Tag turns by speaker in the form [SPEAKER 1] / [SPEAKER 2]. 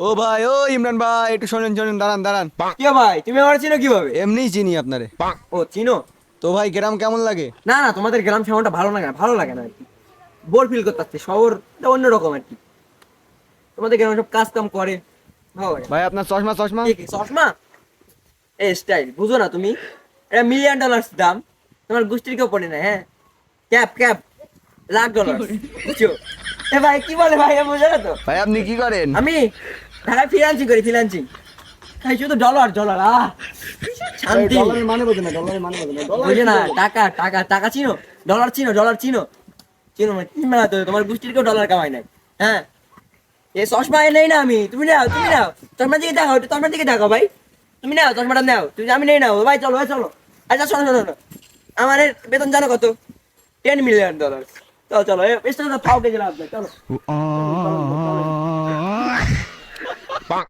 [SPEAKER 1] ও ভাই, ও ইমরান ভাই, একটু শোনেন শোনেন, দাঁড়ান দাঁড়ান।
[SPEAKER 2] কি ভাই, তুমি আমার চিনো কিভাবে?
[SPEAKER 1] এমনিই চিনি আপনারে।
[SPEAKER 2] ও চিনো?
[SPEAKER 1] তো ভাই, গ্রাম কেমন লাগে?
[SPEAKER 2] না না, তোমাদের গ্রাম সাউন্ডটা ভালো লাগে না, ভালো লাগে না আর কি। বোর ফিল করতে শহরটা অন্যরকম আর কি। তোমাদের গ্রামে সব কাজ কাম করে, ভালো লাগে না।
[SPEAKER 1] ভাই আপনার চশমা চশমা।
[SPEAKER 2] কি কি চশমা? এই স্টাইল বুঝো না তুমি? এটা $1,000,000 দাম, তোমার গোষ্ঠীর কেউ পড়ে না। হ্যাঁ, ক্যাপ ক্যাপ, $1,00,000 বুঝছো? এ ভাই কি বলে ভাই, বুঝো না তো?
[SPEAKER 1] ভাই আপনি কি করেন?
[SPEAKER 2] আমি ঢাকায় ফ্রিল্যান্সিং করি, ফ্রিল্যান্সিং। খাই শুধু ডলার ডলার, শান্তি।
[SPEAKER 1] ডলারের মানে বোঝে না, ডলারের মানে বোঝে না,
[SPEAKER 2] বুঝে না? টাকা টাকা টাকা চিনো? ডলার চিনো? ডলার চিনো? চিনো মানে কি মেলা তো, তোমার গোষ্ঠীর কেউ ডলার কামাই নাই। হ্যাঁ, এ চশমা নেই না আমি, তুমি নাও, তুমি নাও। চশমার দিকে দেখাও, একটু চশমার দিকে দেখাও ভাই। তুমি নাও চশমাটা, নাও তুমি, আমি নেই নাও ভাই, চলো ভাই চলো। আচ্ছা শোনো শোনো শোনো, আমার এর বেতন জানো কত? $10 মিলিয়ন। চলো চলো, এর পেছনে তো ফাও কেজি লাভ নাই, চলো।